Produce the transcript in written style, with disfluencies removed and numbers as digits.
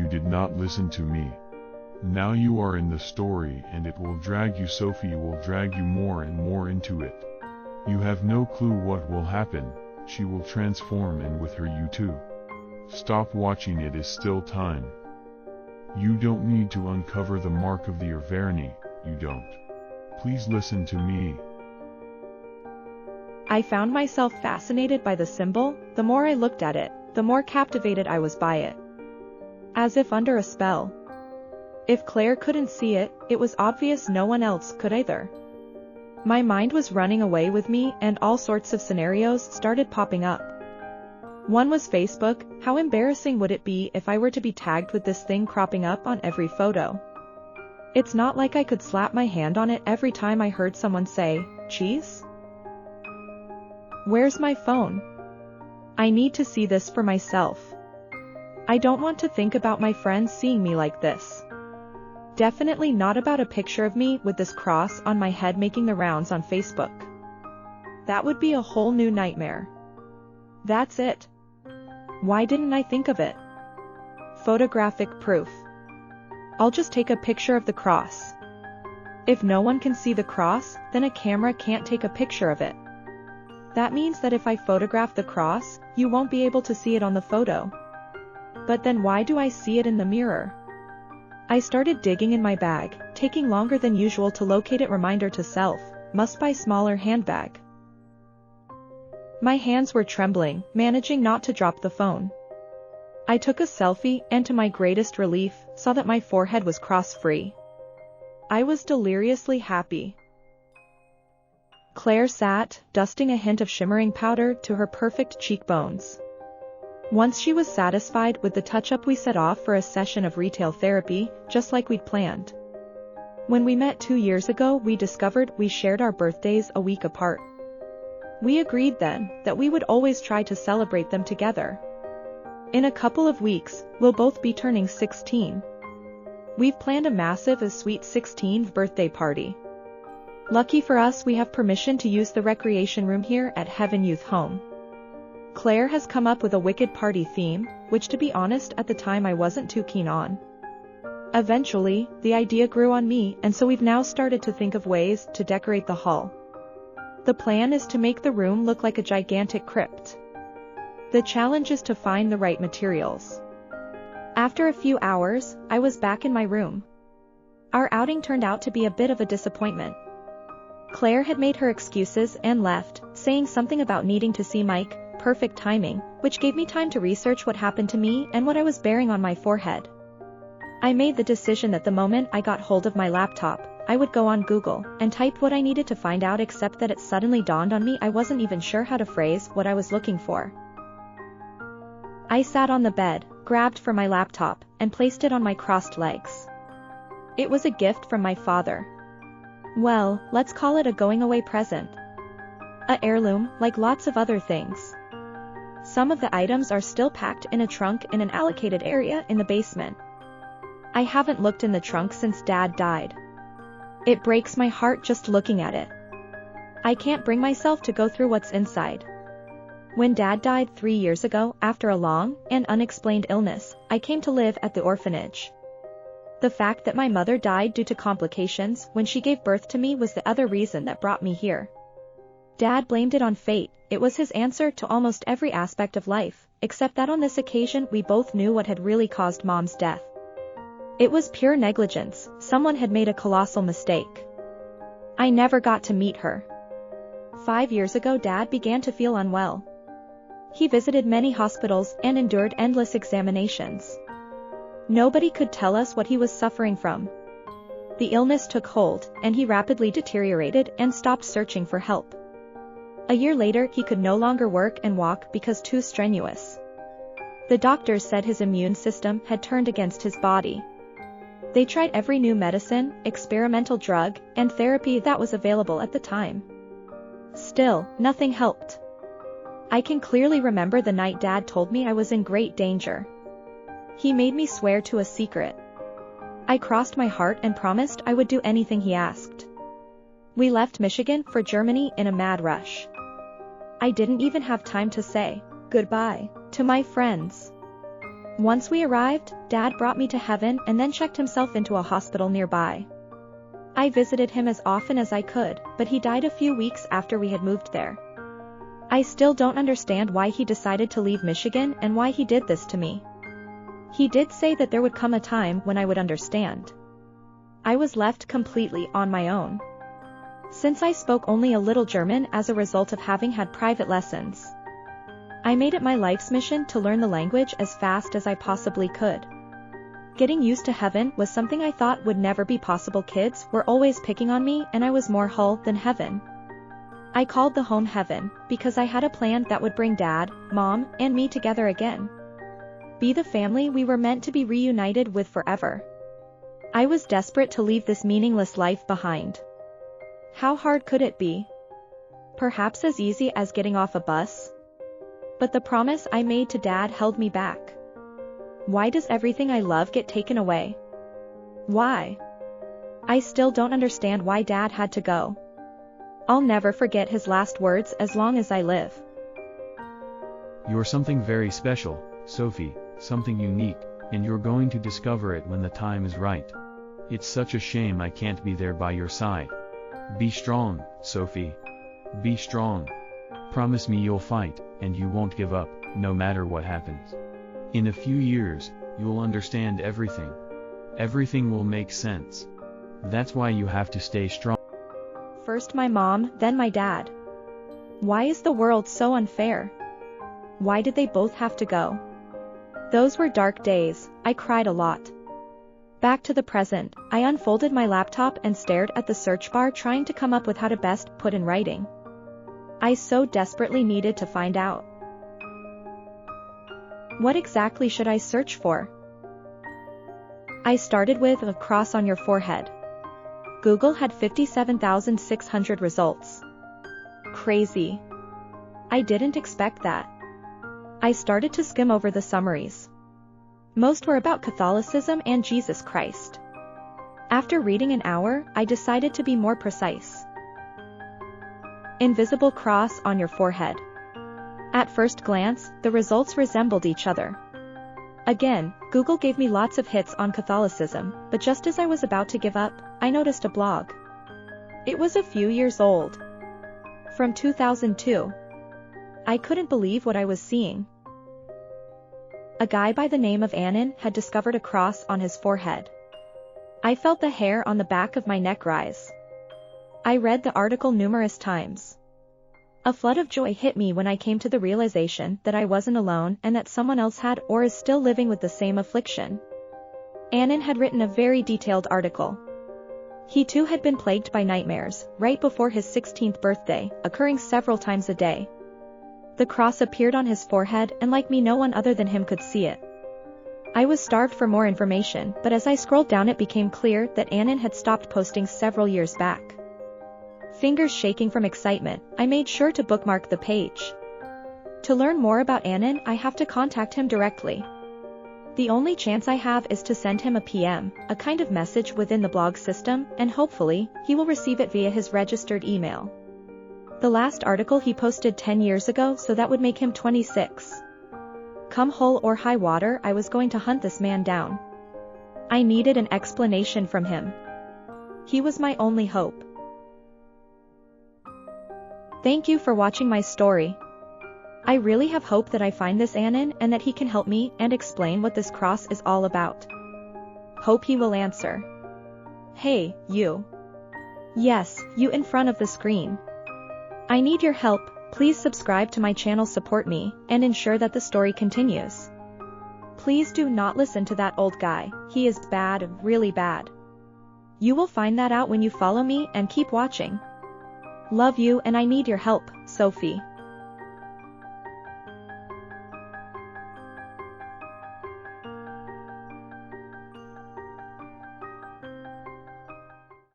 you did not listen to me. Now you are in the story and it will drag you. Sophie will drag you more and more into it. You have no clue what will happen. She will transform and with her you too. Stop watching, it is still time. You don't need to uncover the mark of the Arverni, you don't. Please listen to me. I found myself fascinated by the symbol. The more I looked at it, the more captivated I was by it. As if under a spell. If Claire couldn't see it, it was obvious no one else could either. My mind was running away with me and all sorts of scenarios started popping up. One was Facebook. How embarrassing would it be if I were to be tagged with this thing cropping up on every photo? It's not like I could slap my hand on it every time I heard someone say, "Cheese?" Where's my phone? I need to see this for myself. I don't want to think about my friends seeing me like this. Definitely not about a picture of me with this cross on my head making the rounds on Facebook. That would be a whole new nightmare. That's it. Why didn't I think of it? Photographic proof. I'll just take a picture of the cross. If no one can see the cross, then a camera can't take a picture of it. That means that if I photograph the cross, you won't be able to see it on the photo. But then why do I see it in the mirror? I started digging in my bag, taking longer than usual to locate it. Reminder to self, must buy smaller handbag. My hands were trembling, managing not to drop the phone. I took a selfie and to my greatest relief, saw that my forehead was cross-free. I was deliriously happy. Claire sat, dusting a hint of shimmering powder to her perfect cheekbones. Once she was satisfied with the touch-up, we set off for a session of retail therapy, just like we'd planned. When we met 2 years ago, we discovered we shared our birthdays a week apart. We agreed then that we would always try to celebrate them together. In a couple of weeks, we'll both be turning 16. We've planned a massive sweet 16th birthday party. Lucky for us, we have permission to use the recreation room here at Heaven Youth Home. Claire has come up with a wicked party theme, which to be honest at the time I wasn't too keen on. Eventually, the idea grew on me, and so we've now started to think of ways to decorate the hall. The plan is to make the room look like a gigantic crypt. The challenge is to find the right materials. After a few hours, I was back in my room. Our outing turned out to be a bit of a disappointment. Claire had made her excuses and left, saying something about needing to see Mike. Perfect timing, which gave me time to research what happened to me and what I was bearing on my forehead. I made the decision that the moment I got hold of my laptop, I would go on Google and type what I needed to find out, except that it suddenly dawned on me I wasn't even sure how to phrase what I was looking for. I sat on the bed, grabbed for my laptop, and placed it on my crossed legs. It was a gift from my father. Well, let's call it a going-away present. A heirloom, like lots of other things. Some of the items are still packed in a trunk in an allocated area in the basement. I haven't looked in the trunk since Dad died. It breaks my heart just looking at it. I can't bring myself to go through what's inside. When Dad died 3 years ago, after a long and unexplained illness, I came to live at the orphanage. The fact that my mother died due to complications when she gave birth to me was the other reason that brought me here. Dad blamed it on fate. It was his answer to almost every aspect of life, except that on this occasion we both knew what had really caused Mom's death. It was pure negligence. Someone had made a colossal mistake. I never got to meet her. 5 years ago, Dad began to feel unwell. He visited many hospitals and endured endless examinations. Nobody could tell us what he was suffering from. The illness took hold, and he rapidly deteriorated and stopped searching for help. A year later, he could no longer work and walk because too strenuous. The doctors said his immune system had turned against his body. They tried every new medicine, experimental drug, and therapy that was available at the time. Still, nothing helped. I can clearly remember the night Dad told me I was in great danger. He made me swear to a secret. I crossed my heart and promised I would do anything he asked. We left Michigan for Germany in a mad rush. I didn't even have time to say goodbye to my friends. Once we arrived, Dad brought me to heaven and then checked himself into a hospital nearby. I visited him as often as I could, but he died a few weeks after we had moved there. I still don't understand why he decided to leave Michigan and why he did this to me. He did say that there would come a time when I would understand. I was left completely on my own. Since I spoke only a little German as a result of having had private lessons, I made it my life's mission to learn the language as fast as I possibly could. Getting used to heaven was something I thought would never be possible. Kids were always picking on me and I was more hell than heaven. I called the home heaven because I had a plan that would bring Dad, Mom, and me together again. Be the family we were meant to be reunited with forever. I was desperate to leave this meaningless life behind. How hard could it be? Perhaps as easy as getting off a bus? But the promise I made to Dad held me back. Why does everything I love get taken away? Why? I still don't understand why Dad had to go. I'll never forget his last words as long as I live. You're something very special, Sophie, something unique, and you're going to discover it when the time is right. It's such a shame I can't be there by your side. Be strong, Sophie. Be strong. Promise me you'll fight, and you won't give up, no matter what happens. In a few years, you'll understand everything. Everything will make sense. That's why you have to stay strong. First my mom, then my dad. Why is the world so unfair? Why did they both have to go? Those were dark days. I cried a lot. Back to the present, I unfolded my laptop and stared at the search bar trying to come up with how to best put in writing. I so desperately needed to find out. What exactly should I search for? I started with a cross on your forehead. Google had 57,600 results. Crazy. I didn't expect that. I started to skim over the summaries. Most were about Catholicism and Jesus Christ. After reading an hour, I decided to be more precise. Invisible cross on your forehead. At first glance, the results resembled each other. Again, Google gave me lots of hits on Catholicism, but just as I was about to give up, I noticed a blog. It was a few years old. From 2002. I couldn't believe what I was seeing. A guy by the name of Annan had discovered a cross on his forehead. I felt the hair on the back of my neck rise. I read the article numerous times. A flood of joy hit me when I came to the realization that I wasn't alone and that someone else had or is still living with the same affliction. Annan had written a very detailed article. He too had been plagued by nightmares, right before his 16th birthday, occurring several times a day. The cross appeared on his forehead and like me no one other than him could see it. I was starved for more information, but as I scrolled down it became clear that Annan had stopped posting several years back. Fingers shaking from excitement, I made sure to bookmark the page. To learn more about Annan, I have to contact him directly. The only chance I have is to send him a PM, a kind of message within the blog system, and hopefully, he will receive it via his registered email. The last article he posted 10 years ago, so that would make him 26. Come hell or high water, I was going to hunt this man down. I needed an explanation from him. He was my only hope. Thank you for watching my story. I really have hope that I find this Annan and that he can help me and explain what this cross is all about. Hope he will answer. Hey, you. Yes, you in front of the screen. I need your help. Please subscribe to my channel, support me, and ensure that the story continues. Please do not listen to that old guy. He is bad, really bad. You will find that out when you follow me and keep watching. Love you and I need your help, Sophie.